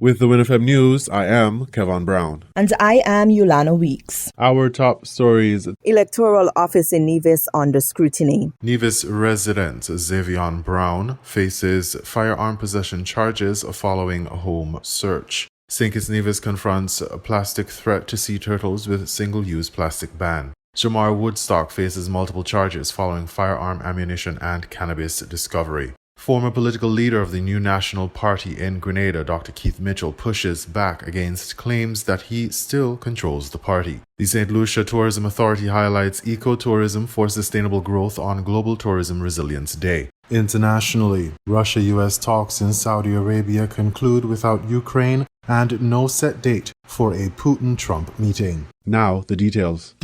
With the WINN FM News, I am Kevin Brown. And I am Yulana Weeks. Our top stories. Electoral office in Nevis under scrutiny. Nevis resident Xavion Brown faces firearm possession charges following a home search. St. Kitts Nevis confronts a plastic threat to sea turtles with single-use plastic ban. Jamar Woodstock faces multiple charges following firearm, ammunition, and cannabis discovery. Former political leader of the New National Party in Grenada, Dr. Keith Mitchell, pushes back against claims that he still controls the party. The St. Lucia Tourism Authority highlights ecotourism for sustainable growth on Global Tourism Resilience Day. Internationally, Russia-US talks in Saudi Arabia conclude without Ukraine and no set date for a Putin-Trump meeting. Now, the details.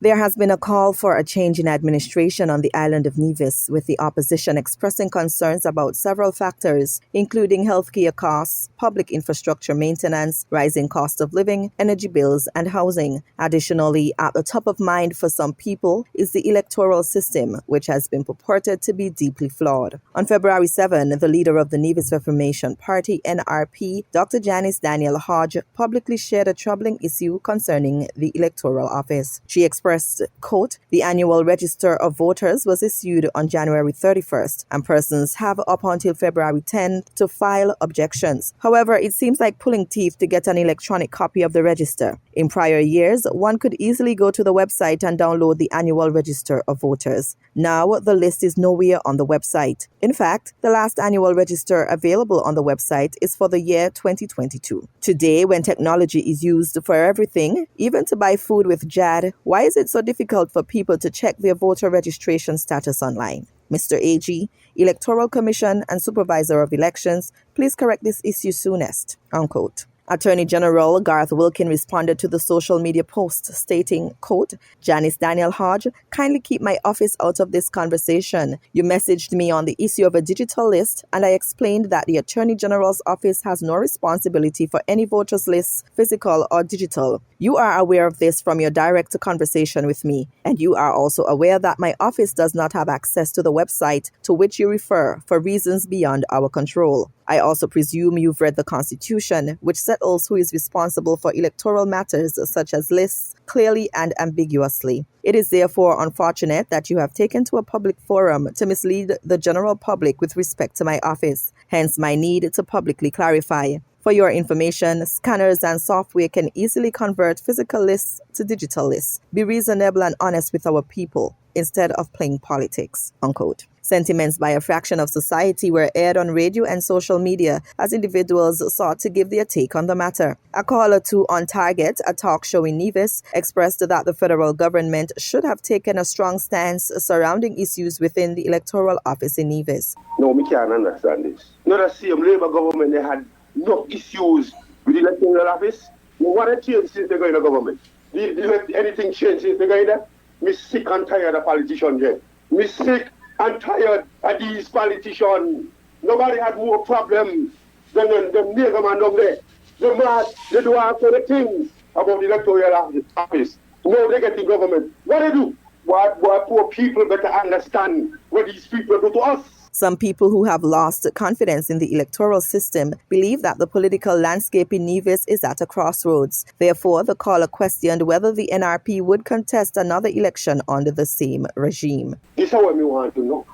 There has been a call for a change in administration on the island of Nevis, with the opposition expressing concerns about several factors, including healthcare costs, public infrastructure maintenance, rising cost of living, energy bills, and housing. Additionally, at the top of mind for some people is the electoral system, which has been purported to be deeply flawed. On February 7, the leader of the Nevis Reformation Party, NRP, Dr. Janice Daniel Hodge, publicly shared a troubling issue concerning the electoral office. She expressed, quote, "The annual register of voters was issued on January 31st, and persons have up until February 10th to file objections. However, it seems like pulling teeth to get an electronic copy of the register. In prior years, one could easily go to the website and download the annual register of voters. Now, the list is nowhere on the website. In fact, the last annual register available on the website is for the year 2022. Today, when technology is used for everything, even to buy food with JAD, why is it so difficult for people to check their voter registration status online? Mr. AG, Electoral Commission and Supervisor of Elections, please correct this issue soonest," unquote. Attorney General Garth Wilkin responded to the social media post stating, quote, "Janice Daniel Hodge, kindly keep my office out of this conversation. You messaged me on the issue of a digital list, and I explained that the Attorney General's office has no responsibility for any voters lists, physical or digital. You are aware of this from your direct conversation with me, and you are also aware that my office does not have access to the website to which you refer for reasons beyond our control. I also presume you've read the Constitution, which settles who is responsible for electoral matters such as lists clearly and ambiguously. It is therefore unfortunate that you have taken to a public forum to mislead the general public with respect to my office, hence my need to publicly clarify. For your information, scanners and software can easily convert physical lists to digital lists. Be reasonable and honest with our people instead of playing politics," unquote. Sentiments by a fraction of society were aired on radio and social media as individuals sought to give their take on the matter. A caller to On Target, a talk show in Nevis, expressed that the federal government should have taken a strong stance surrounding issues within the electoral office in Nevis. No, we can't understand this. Not the same Labour government, they had no issues with the electoral office. What a change since they got in the government. Did anything change since they got in there? Me sick and tired of politicians there. Me sick and tired of these politicians. Nobody had more problems than them nigger man down there. The man, they do answer the things about the electoral office. No, they get in government. What they do? What poor people better understand what these people do to us. Some people who have lost confidence in the electoral system believe that the political landscape in Nevis is at a crossroads. Therefore, the caller questioned whether the NRP would contest another election under the same regime. This is what we want to know.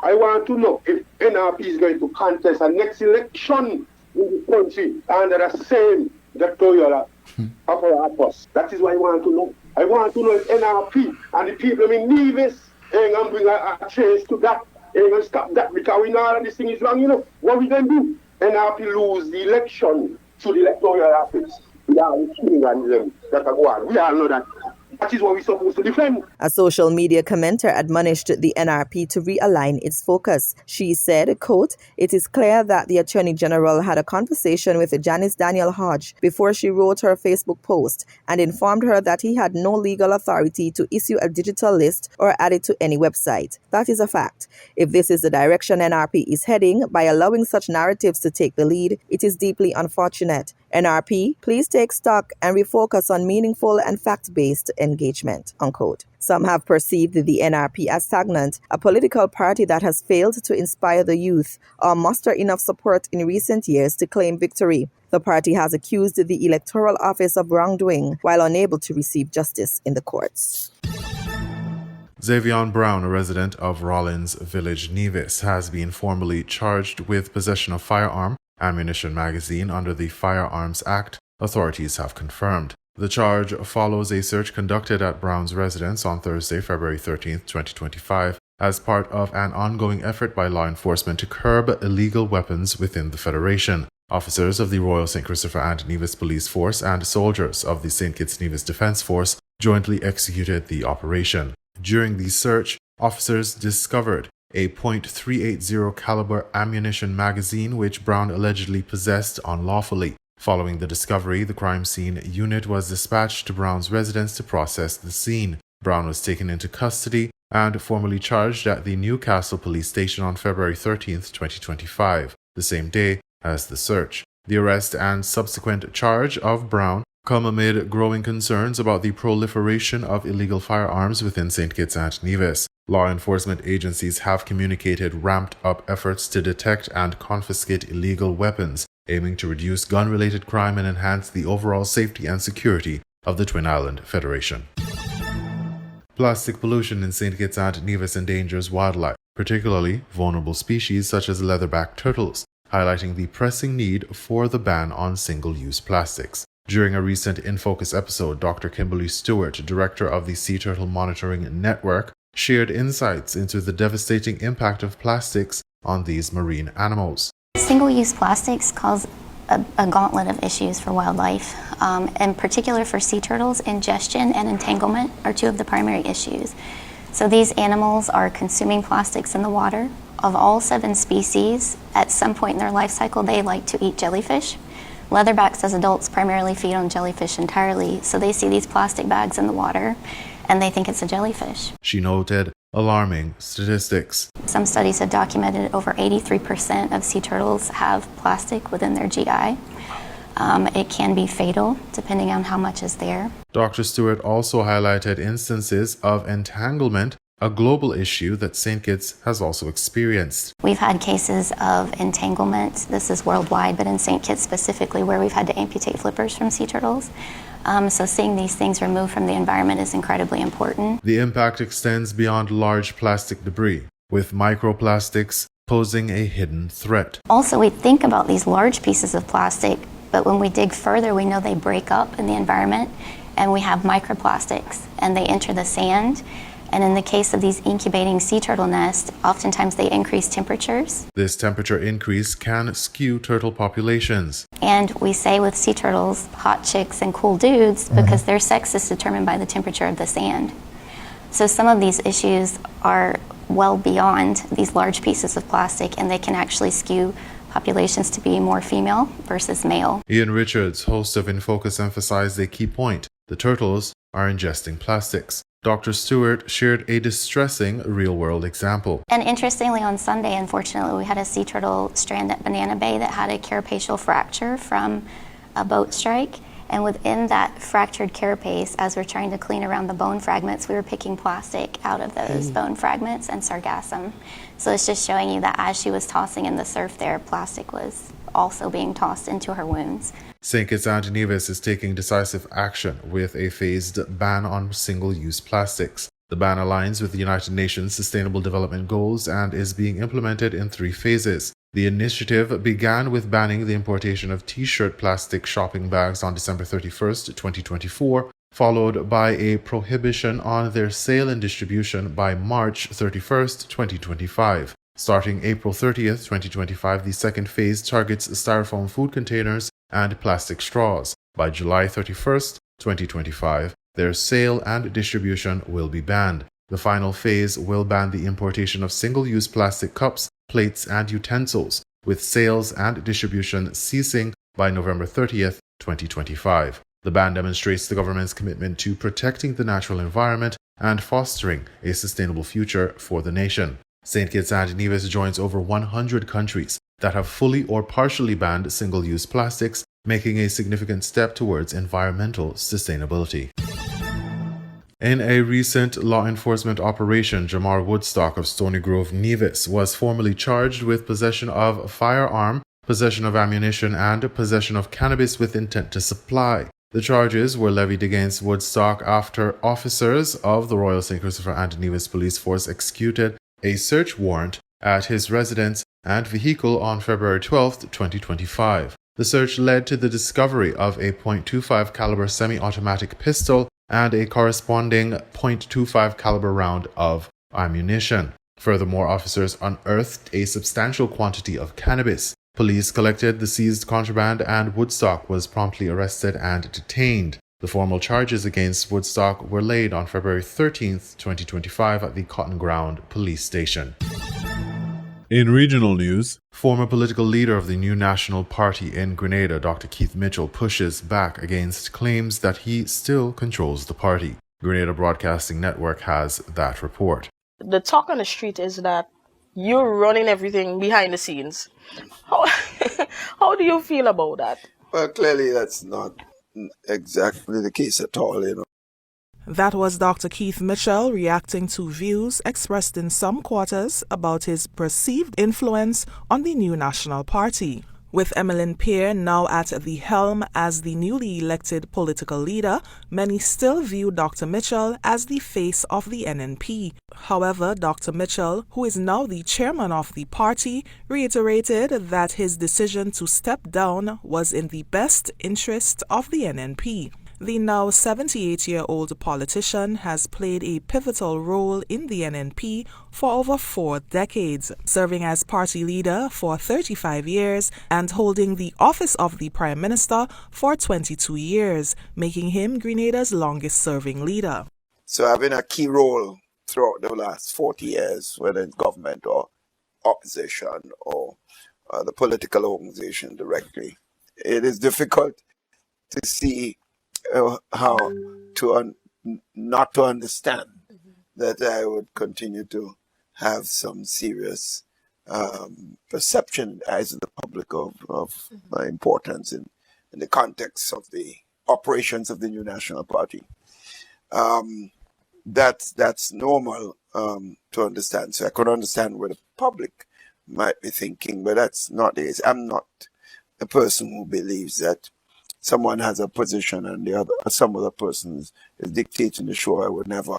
I want to know if NRP is going to contest a next election in the country under the same electoral apparatus. That is what I want to know. I want to know if NRP and the people in Nevis ain't going to bring a change to that. Ain't going to stop that because we know all this thing is wrong, you know. What we going to do? NRP lose the election to the electoral office. We are killing them that are going. We all know that. That is what we're supposed to defend. A social media commenter admonished the NRP to realign its focus. She said, quote, "It is clear that the Attorney General had a conversation with Janice Daniel Hodge before she wrote her Facebook post and informed her that he had no legal authority to issue a digital list or add it to any website. That is a fact. If this is the direction NRP is heading by allowing such narratives to take the lead, it is deeply unfortunate. NRP, please take stock and refocus on meaningful and fact-based engagement," unquote. Some have perceived the NRP as stagnant, a political party that has failed to inspire the youth or muster enough support in recent years to claim victory. The party has accused the Electoral Office of wrongdoing while unable to receive justice in the courts. Xavion Brown, a resident of Rollins Village, Nevis, has been formally charged with possession of firearm, ammunition magazine under the Firearms Act, authorities have confirmed. The charge follows a search conducted at Brown's residence on Thursday, February 13, 2025, as part of an ongoing effort by law enforcement to curb illegal weapons within the Federation. Officers of the Royal St. Christopher and Nevis Police Force and soldiers of the St. Kitts Nevis Defence Force jointly executed the operation. During the search, officers discovered a .380 caliber ammunition magazine which Brown allegedly possessed unlawfully. Following the discovery, the crime scene unit was dispatched to Brown's residence to process the scene. Brown was taken into custody and formally charged at the Newcastle police station on February 13, 2025, the same day as the search. The arrest and subsequent charge of Brown come amid growing concerns about the proliferation of illegal firearms within St. Kitts and Nevis. Law enforcement agencies have communicated ramped-up efforts to detect and confiscate illegal weapons, aiming to reduce gun-related crime and enhance the overall safety and security of the Twin Island Federation. Plastic pollution in St. Kitts and Nevis endangers wildlife, particularly vulnerable species such as leatherback turtles, highlighting the pressing need for the ban on single-use plastics. During a recent In Focus episode, Dr. Kimberly Stewart, director of the Sea Turtle Monitoring Network, shared insights into the devastating impact of plastics on these marine animals. Single-use plastics cause a gauntlet of issues for wildlife. In particular for sea turtles, ingestion and entanglement are two of the primary issues. So these animals are consuming plastics in the water. Of all 7 species, at some point in their life cycle, they like to eat jellyfish. Leatherbacks as adults primarily feed on jellyfish entirely, so they see these plastic bags in the water and they think it's a jellyfish. She noted alarming statistics. Some studies have documented over 83% of sea turtles have plastic within their GI. It can be fatal depending on how much is there. Dr. Stewart also highlighted instances of entanglement, a global issue that St. Kitts has also experienced. We've had cases of entanglement. This is worldwide, but in St. Kitts specifically, where we've had to amputate flippers from sea turtles. So seeing these things removed from the environment is incredibly important. The impact extends beyond large plastic debris, with microplastics posing a hidden threat. Also, we think about these large pieces of plastic, but when we dig further, we know they break up in the environment, and we have microplastics, and they enter the sand. And in the case of these incubating sea turtle nests, oftentimes they increase temperatures. This temperature increase can skew turtle populations. And we say with sea turtles, hot chicks and cool dudes, because their sex is determined by the temperature of the sand. So some of these issues are well beyond these large pieces of plastic, and they can actually skew populations to be more female versus male. Ian Richards, host of In Focus, emphasized a key point. The turtles are ingesting plastics. Dr. Stewart shared a distressing real-world example. And interestingly, on Sunday, unfortunately, we had a sea turtle strand at Banana Bay that had a carapacial fracture from a boat strike. And within that fractured carapace, as we're trying to clean around the bone fragments, we were picking plastic out of those bone fragments and sargassum. So it's just showing you that as she was tossing in the surf there, plastic was also being tossed into her wounds. St. Kitts and Nevis is taking decisive action with a phased ban on single-use plastics. The ban aligns with the United Nations Sustainable Development Goals and is being implemented in 3 phases. The initiative began with banning the importation of t-shirt plastic shopping bags on December 31st, 2024, followed by a prohibition on their sale and distribution by March 31st, 2025. Starting April 30th, 2025, the second phase targets styrofoam food containers and plastic straws. By July 31st, 2025, their sale and distribution will be banned. The final phase will ban the importation of single-use plastic cups, plates, and utensils, with sales and distribution ceasing by November 30th, 2025. The ban demonstrates the government's commitment to protecting the natural environment and fostering a sustainable future for the nation. St. Kitts and Nevis joins over 100 countries that have fully or partially banned single-use plastics, making a significant step towards environmental sustainability. In a recent law enforcement operation, Jamar Woodstock of Stony Grove, Nevis, was formally charged with possession of a firearm, possession of ammunition, and possession of cannabis with intent to supply. The charges were levied against Woodstock after officers of the Royal St. Christopher and Nevis Police Force executed a search warrant at his residence and vehicle on February 12, 2025. The search led to the discovery of a .25 caliber semi-automatic pistol and a corresponding .25 caliber round of ammunition. Furthermore, officers unearthed a substantial quantity of cannabis. Police collected the seized contraband and Woodstock was promptly arrested and detained. The formal charges against Woodstock were laid on February 13, 2025 at the Cotton Ground Police Station. In regional news, former political leader of the New National Party in Grenada, Dr. Keith Mitchell, pushes back against claims that he still controls the party. Grenada Broadcasting Network has that report. The talk on the street is that you're running everything behind the scenes. How do you feel about that? Well, clearly that's not exactly the case at all, That was Dr. Keith Mitchell reacting to views expressed in some quarters about his perceived influence on the New National Party. With Emmeline Peer now at the helm as the newly elected political leader, many still view Dr. Mitchell as the face of the NNP. However, Dr. Mitchell, who is now the chairman of the party, reiterated that his decision to step down was in the best interest of the NNP. The now 78-year-old politician has played a pivotal role in the NNP for over 4 decades, serving as party leader for 35 years and holding the office of the Prime Minister for 22 years, making him Grenada's longest-serving leader. So having a key role throughout the last 40 years, whether in government or opposition or the political organization directly, it is difficult to see how to not to understand that I would continue to have some serious perception as the public of my importance in the context of the operations of the New National Party. That's normal to understand. So I could understand where the public might be thinking, but that's not the case. I'm not a person who believes that someone has a position and some other person is dictating the show. I would never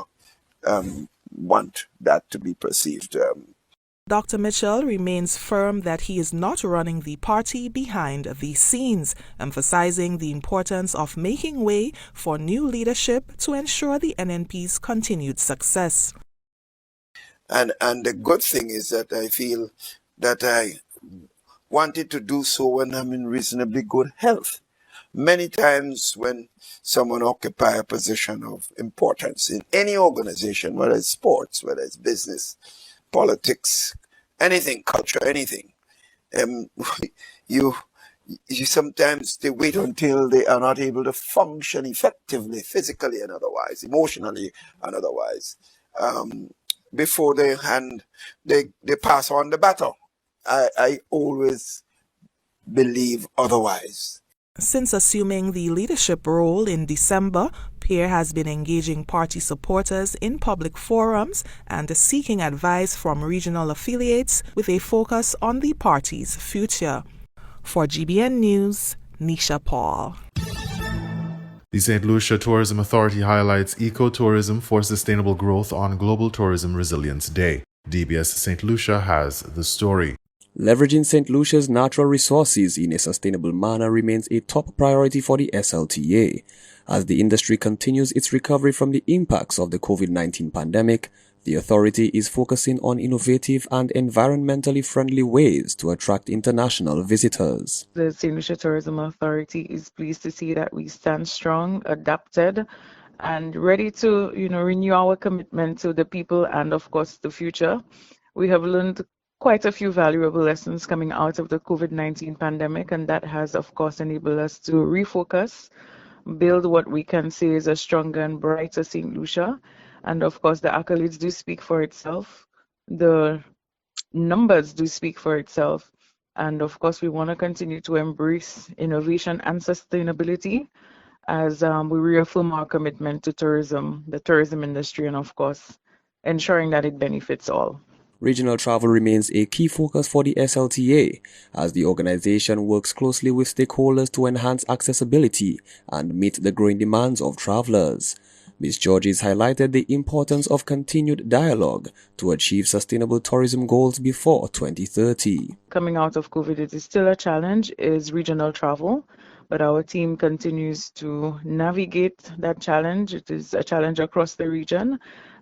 want that to be perceived. Dr. Mitchell remains firm that he is not running the party behind the scenes, emphasizing the importance of making way for new leadership to ensure the NNP's continued success. And the good thing is that I feel that I wanted to do so when I'm in reasonably good health. Many times when someone occupies a position of importance in any organization, whether it's sports, whether it's business, politics, anything, culture, anything, you sometimes they wait until they are not able to function effectively, physically and otherwise, emotionally and otherwise, before they pass on the baton. I always believe otherwise. Since assuming the leadership role in December, Peer has been engaging party supporters in public forums and seeking advice from regional affiliates with a focus on the party's future. For GBN News, Nisha Paul. The St. Lucia Tourism Authority highlights ecotourism for sustainable growth on Global Tourism Resilience Day. DBS St. Lucia has the story. Leveraging St. Lucia's natural resources in a sustainable manner remains a top priority for the SLTA. As the industry continues its recovery from the impacts of the COVID-19 pandemic, the authority is focusing on innovative and environmentally friendly ways to attract international visitors. The St. Lucia Tourism Authority is pleased to see that we stand strong, adapted, and ready to, renew our commitment to the people and, of course, the future. We have learned quite a few valuable lessons coming out of the COVID-19 pandemic, and that has, of course, enabled us to refocus, build what we can say is a stronger and brighter St. Lucia. And of course, the accolades do speak for itself. The numbers do speak for itself. And of course, we want to continue to embrace innovation and sustainability as we reaffirm our commitment to tourism, the tourism industry, and of course, ensuring that it benefits all. Regional travel remains a key focus for the SLTA as the organization works closely with stakeholders to enhance accessibility and meet the growing demands of travelers. Ms. Georges highlighted the importance of continued dialogue to achieve sustainable tourism goals before 2030. Coming out of COVID, it is still a challenge, is regional travel, but our team continues to navigate that challenge. It is a challenge across the region,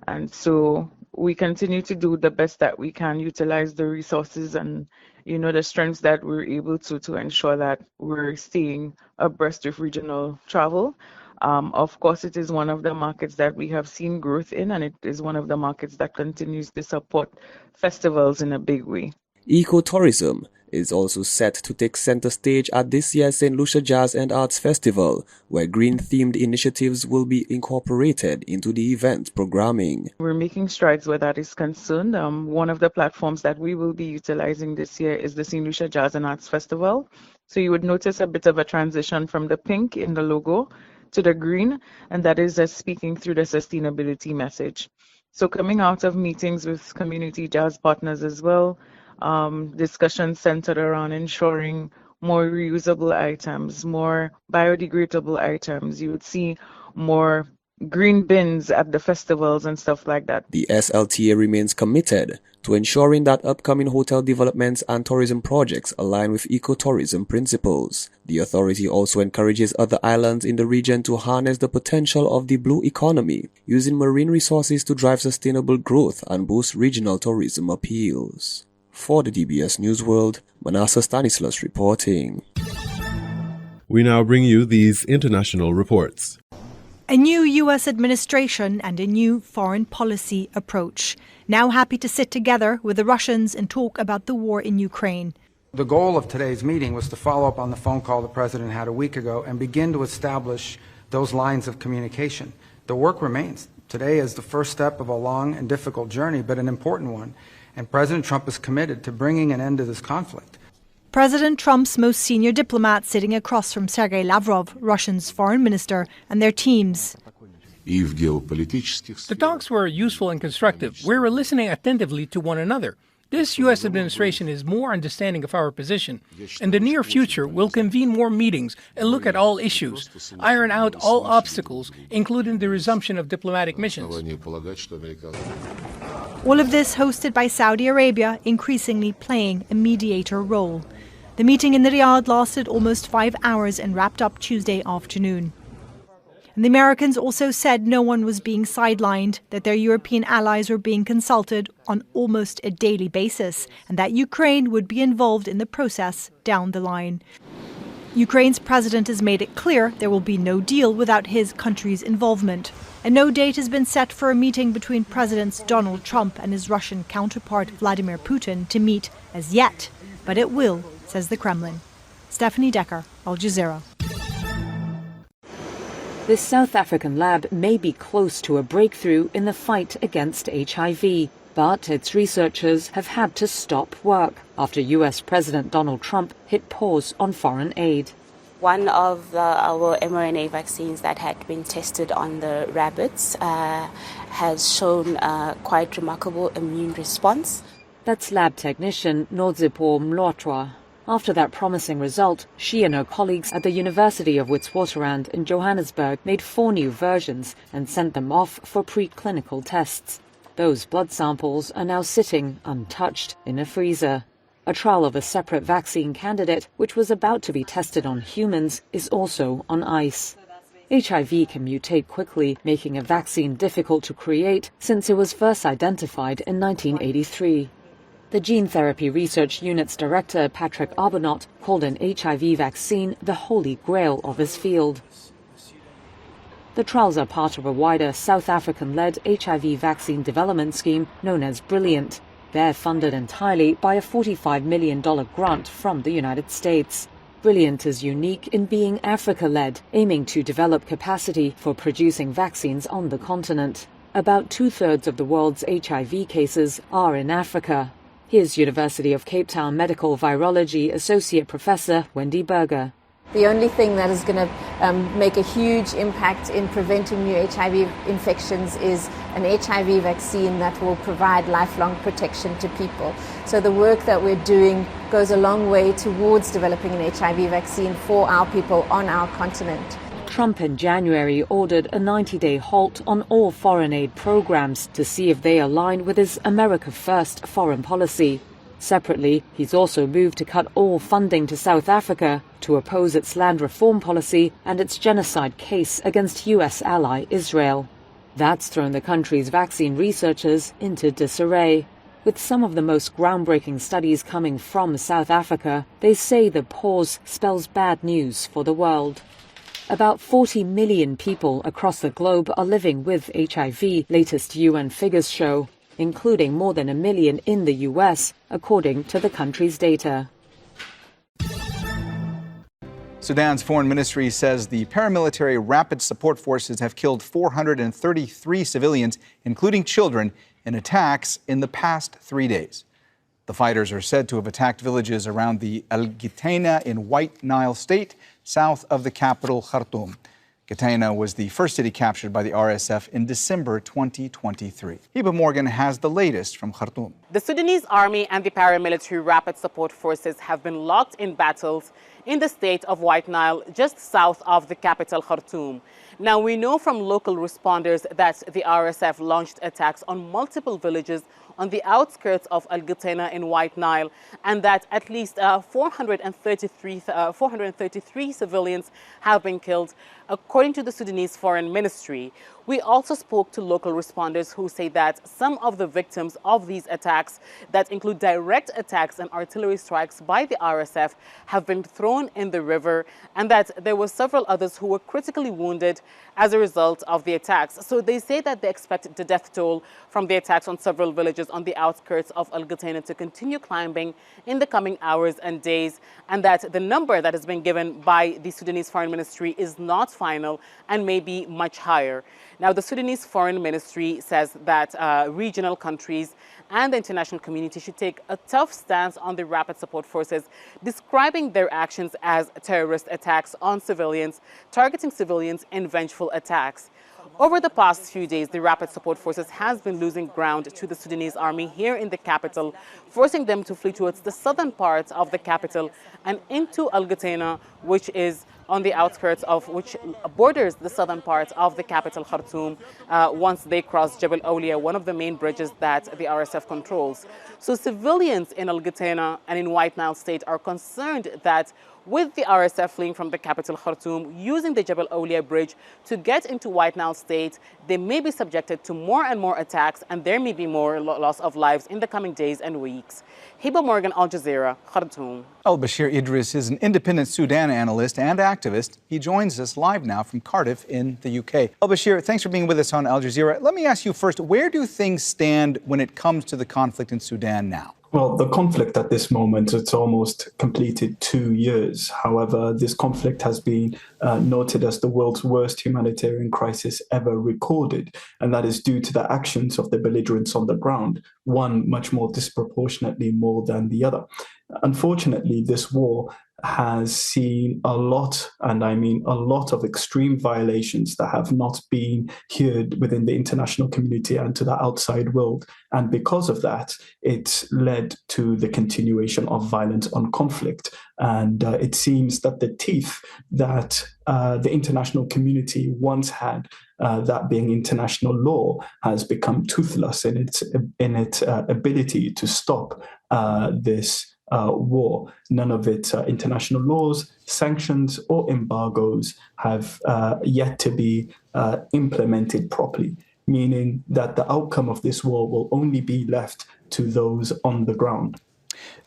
and so we continue to do the best that we can, utilize the resources and the strengths that we're able to ensure that we're staying abreast of regional travel. Of course, it is one of the markets that we have seen growth in, and it is one of the markets that continues to support festivals in a big way. Ecotourism is also set to take center stage at this year's St. Lucia Jazz and Arts Festival, where green-themed initiatives will be incorporated into the event programming. We're making strides where that is concerned. One of the platforms that we will be utilizing this year is the St. Lucia Jazz and Arts Festival. So you would notice a bit of a transition from the pink in the logo to the green, and that is speaking through the sustainability message. So coming out of meetings with community jazz partners as well, discussions centered around ensuring more reusable items, more biodegradable items. You would see more green bins at the festivals and stuff like that. The SLTA remains committed to ensuring that upcoming hotel developments and tourism projects align with ecotourism principles. The authority also encourages other islands in the region to harness the potential of the blue economy, using marine resources to drive sustainable growth and boost regional tourism appeals. For the DBS News World, Manasseh Stanislas reporting. We now bring you these international reports. A new U.S. administration and a new foreign policy approach. Now happy to sit together with the Russians and talk about the war in Ukraine. The goal of today's meeting was to follow up on the phone call the President had a week ago and begin to establish those lines of communication. The work remains. Today is the first step of a long and difficult journey, but an important one. And President Trump is committed to bringing an end to this conflict. President Trump's most senior diplomat sitting across from Sergei Lavrov, Russia's foreign minister, and their teams. The talks were useful and constructive. We were listening attentively to one another. This U.S. administration is more understanding of our position. In the near future, we'll convene more meetings and look at all issues, iron out all obstacles, including the resumption of diplomatic missions. All of this hosted by Saudi Arabia, increasingly playing a mediator role. The meeting in Riyadh lasted almost 5 hours and wrapped up Tuesday afternoon. And the Americans also said no one was being sidelined, that their European allies were being consulted on almost a daily basis, and that Ukraine would be involved in the process down the line. Ukraine's president has made it clear there will be no deal without his country's involvement. And no date has been set for a meeting between Presidents Donald Trump and his Russian counterpart Vladimir Putin to meet as yet. But it will, says the Kremlin. Stephanie Decker, Al Jazeera. This South African lab may be close to a breakthrough in the fight against HIV, but its researchers have had to stop work after US President Donald Trump hit pause on foreign aid. One of our mRNA vaccines that had been tested on the rabbits has shown quite remarkable immune response. That's lab technician Nodzipo Mlotwa. After that promising result, she and her colleagues at the University of Witwatersrand in Johannesburg made 4 new versions and sent them off for preclinical tests. Those blood samples are now sitting untouched in a freezer. A trial of a separate vaccine candidate, which was about to be tested on humans, is also on ice. HIV can mutate quickly, making a vaccine difficult to create since it was first identified in 1983. The Gene Therapy Research Unit's director, Patrick Arbonot, called an HIV vaccine the holy grail of his field. The trials are part of a wider South African-led HIV vaccine development scheme known as Brilliant. They're funded entirely by a $45 million grant from the United States. Brilliant is unique in being Africa-led, aiming to develop capacity for producing vaccines on the continent. About 2/3 of the world's HIV cases are in Africa. Here's University of Cape Town Medical Virology Associate Professor Wendy Berger. The only thing that is going to make a huge impact in preventing new HIV infections is an HIV vaccine that will provide lifelong protection to people. So the work that we're doing goes a long way towards developing an HIV vaccine for our people on our continent. Trump in January ordered a 90-day halt on all foreign aid programs to see if they align with his America First foreign policy. Separately, he's also moved to cut all funding to South Africa to oppose its land reform policy and its genocide case against US ally Israel. That's thrown the country's vaccine researchers into disarray. With some of the most groundbreaking studies coming from South Africa, they say the pause spells bad news for the world. About 40 million people across the globe are living with HIV, latest UN figures show, including more than 1 million in the US, according to the country's data. Sudan's foreign ministry says the paramilitary rapid support forces have killed 433 civilians, including children, in attacks in the past 3 days. The fighters are said to have attacked villages around the Al-Gitaina in White Nile State, south of the capital Khartoum. Gitaina was the first city captured by the RSF in December 2023. Heba Morgan has the latest from Khartoum. The Sudanese army and the paramilitary rapid support forces have been locked in battles in the state of White Nile, just south of the capital Khartoum. Now, we know from local responders that the RSF launched attacks on multiple villages on the outskirts of Al-Gitaina in White Nile, and that at least 433 civilians have been killed, according to the Sudanese Foreign Ministry. We also spoke to local responders who say that some of the victims of these attacks, that include direct attacks and artillery strikes by the RSF, have been thrown in the river, and that there were several others who were critically wounded as a result of the attacks. So they say that they expect the death toll from the attacks on several villages on the outskirts of Al-Gitaina to continue climbing in the coming hours and days, and that the number that has been given by the Sudanese Foreign Ministry is not final and may be much higher. Now, the Sudanese Foreign Ministry says that regional countries and the international community should take a tough stance on the rapid support forces, describing their actions as terrorist attacks on civilians, targeting civilians in vengeful attacks. Over the past few days, the rapid support forces has been losing ground to the Sudanese army here in the capital, forcing them to flee towards the southern part of the capital and into Al-Gitaina, which is on the outskirts of which borders the southern part of the capital Khartoum, once they cross Jebel Awliya, one of the main bridges that the RSF controls. So civilians in Al-Gitaina and in White Nile State are concerned that with the RSF fleeing from the capital Khartoum, using the Jebel Awliya bridge to get into White Nile State, they may be subjected to more and more attacks, and there may be more loss of lives in the coming days and weeks. Heba Morgan, Al Jazeera, Khartoum. Al-Bashir Idris is an independent Sudan analyst and activist. He joins us live now from Cardiff in the UK. Al-Bashir, thanks for being with us on Al Jazeera. Let me ask you first, where do things stand when it comes to the conflict in Sudan now? Well, the conflict at this moment, it's almost completed 2 years. However, this conflict has been noted as the world's worst humanitarian crisis ever recorded, and that is due to the actions of the belligerents on the ground, one much more disproportionately more than the other. Unfortunately, this war has seen a lot, and I mean a lot, of extreme violations that have not been heard within the international community and to the outside world. And because of that, it's led to the continuation of violence on conflict. And it seems that the teeth that the international community once had, that being international law, has become toothless in its ability to stop this war. None of its international laws, sanctions, or embargoes have yet to be implemented properly, meaning that the outcome of this war will only be left to those on the ground.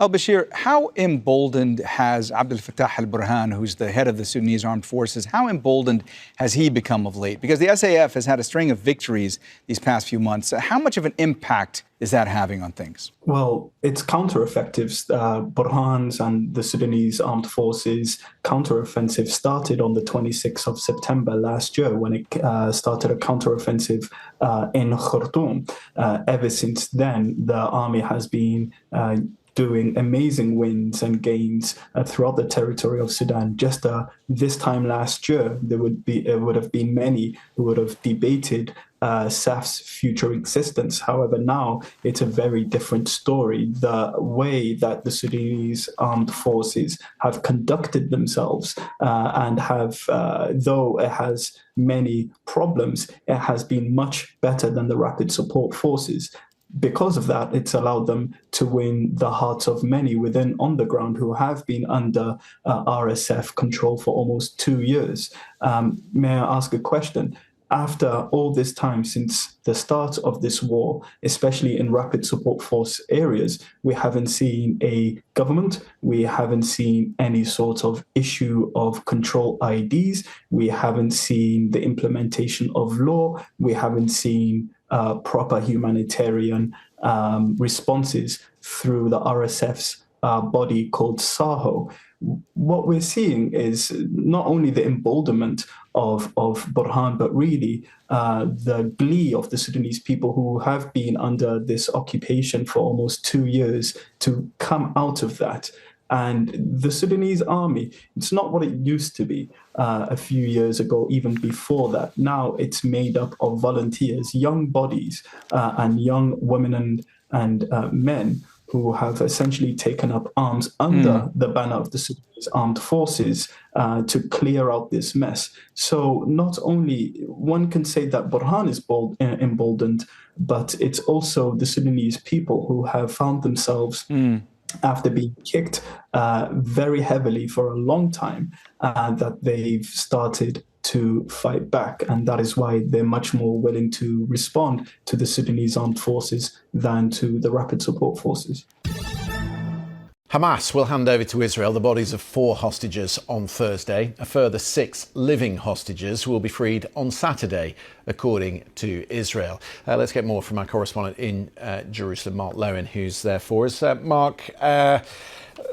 Al-Bashir, how emboldened has Abdel Fattah al-Burhan, who's the head of the Sudanese armed forces, how emboldened has he become of late? Because the SAF has had a string of victories these past few months. How much of an impact is that having on things? Well, it's counter-offensives. Burhan's and the Sudanese armed forces counter-offensive started on the 26th of September last year, when it started a counter-offensive in Khartoum. Ever since then, the army has been doing amazing wins and gains throughout the territory of Sudan. Just this time last year, there would have been many who would have debated SAF's future existence. However, now it's a very different story. The way that the Sudanese armed forces have conducted themselves and have, though it has many problems, it has been much better than the Rapid Support Forces. Because of that, it's allowed them to win the hearts of many within on the ground who have been under RSF control for almost 2 years. May I ask a question? After all this time since the start of this war, especially in Rapid Support Force areas, we haven't seen a government, we haven't seen any sort of issue of control IDs, we haven't seen the implementation of law, we haven't seen proper humanitarian responses through the RSF's body called SAHO. What we're seeing is not only the emboldenment of Burhan, but really the glee of the Sudanese people who have been under this occupation for almost 2 years to come out of that. And the Sudanese army, it's not what it used to be a few years ago, even before that. Now it's made up of volunteers, young bodies, and young women and men who have essentially taken up arms under the banner of the Sudanese armed forces to clear out this mess. So not only one can say that Burhan is emboldened, but it's also the Sudanese people who have found themselves after being kicked very heavily for a long time, that they've started to fight back. And that is why they're much more willing to respond to the Sudanese armed forces than to the Rapid Support Forces. Hamas will hand over to Israel the bodies of 4 hostages on Thursday. A further 6 living hostages will be freed on Saturday, according to Israel. Let's get more from our correspondent in Jerusalem, Mark Lowen, who's there for us. Mark,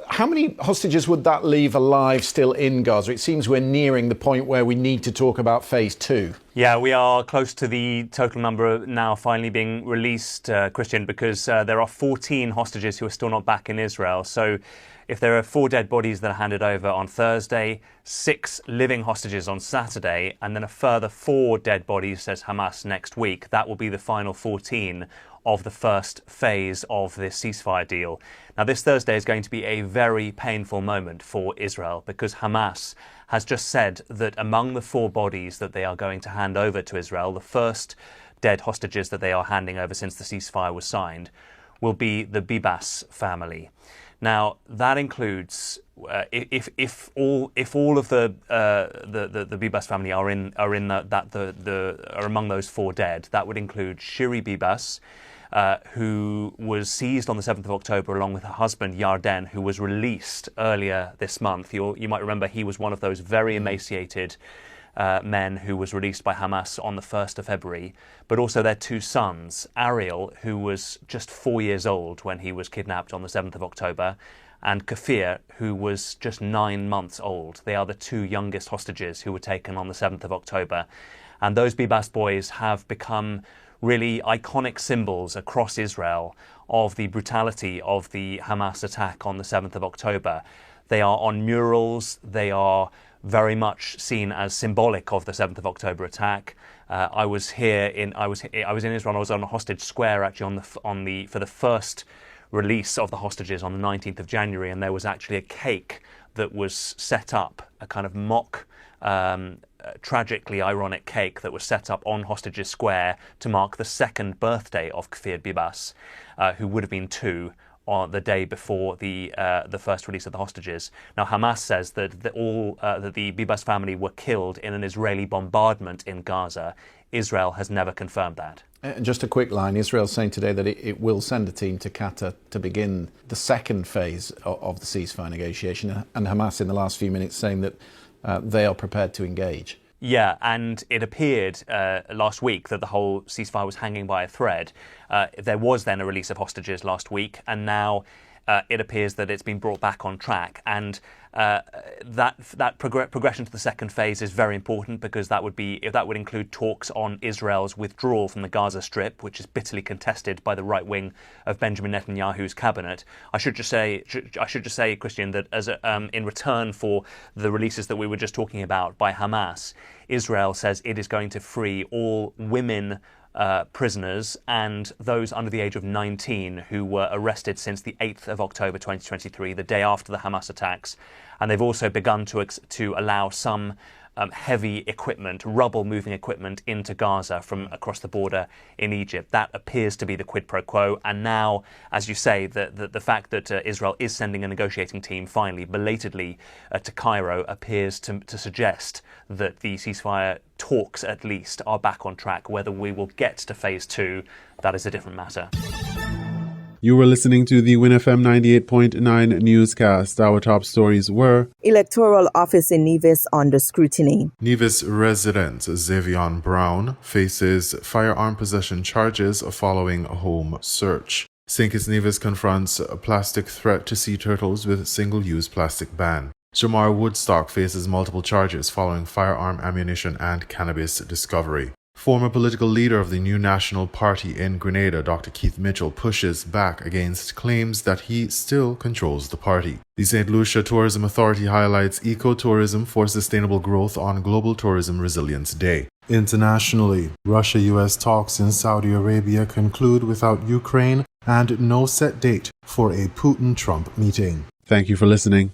how many hostages would that leave alive still in Gaza? It seems we're nearing the point where we need to talk about phase 2. Yeah, we are close to the total number now finally being released, Christian, because there are 14 hostages who are still not back in Israel. So if there are 4 dead bodies that are handed over on Thursday, 6 living hostages on Saturday, and then a further 4 dead bodies, says Hamas, next week, that will be the final 14 of the first phase of this ceasefire deal. Now, this Thursday is going to be a very painful moment for Israel because Hamas has just said that among the 4 bodies that they are going to hand over to Israel, the first dead hostages that they are handing over since the ceasefire was signed, will be the Bibas family. Now, that includes if all of the Bibas family are among those 4 dead, that would include Shiri Bibas, who was seized on the 7th of October along with her husband Yarden, who was released earlier this month. You might remember he was one of those very emaciated men who was released by Hamas on the 1st of February, but also their 2 sons, Ariel, who was just 4 years old when he was kidnapped on the 7th of October, and Kafir, who was just 9 months old. They are the 2 youngest hostages who were taken on the 7th of October. And those Bibas boys have become really iconic symbols across Israel of the brutality of the Hamas attack on the 7th of October. They are on murals, they are very much seen as symbolic of the 7th of October attack. I was in Israel. I was on a hostage square actually for the first release of the hostages on the 19th of January, and there was actually a cake that was set up, a kind of mock, tragically ironic cake that was set up on Hostages Square to mark the 2nd birthday of Kafir Bibas, who would have been 2 on the day before the first release of the hostages. Now, Hamas says that the Bibas family were killed in an Israeli bombardment in Gaza. Israel has never confirmed that. Just a quick line, Israel's saying today that it will send a team to Qatar to begin the 2nd phase of the ceasefire negotiation, and Hamas in the last few minutes saying that they are prepared to engage. Yeah, and it appeared last week that the whole ceasefire was hanging by a thread. There was then a release of hostages last week, and now it appears that it's been brought back on track, and that progression to the second phase is very important, because that would include talks on Israel's withdrawal from the Gaza Strip, which is bitterly contested by the right wing of Benjamin Netanyahu's cabinet. I should just say, Christian, that in return for the releases that we were just talking about by Hamas, Israel says it is going to free all women prisoners and those under the age of 19 who were arrested since the 8th of October 2023, the day after the Hamas attacks. And they've also begun to allow some heavy equipment, rubble-moving equipment, into Gaza from across the border in Egypt. That appears to be the quid pro quo. And now, as you say, the fact that Israel is sending a negotiating team finally, belatedly, to Cairo appears to suggest that the ceasefire talks, at least, are back on track. Whether we will get to phase 2, that is a different matter. You were listening to the WINN FM 98.9 newscast. Our top stories were: Electoral office in Nevis under scrutiny. Nevis resident Xavion Brown faces firearm possession charges following a home search. St. Kitts Nevis confronts a plastic threat to sea turtles with single-use plastic ban. Jamar Woodstock faces multiple charges following firearm, ammunition, and cannabis discovery. Former political leader of the New National Party in Grenada, Dr. Keith Mitchell, pushes back against claims that he still controls the party. The St. Lucia Tourism Authority highlights ecotourism for sustainable growth on Global Tourism Resilience Day. Internationally, Russia-US talks in Saudi Arabia conclude without Ukraine and no set date for a Putin-Trump meeting. Thank you for listening.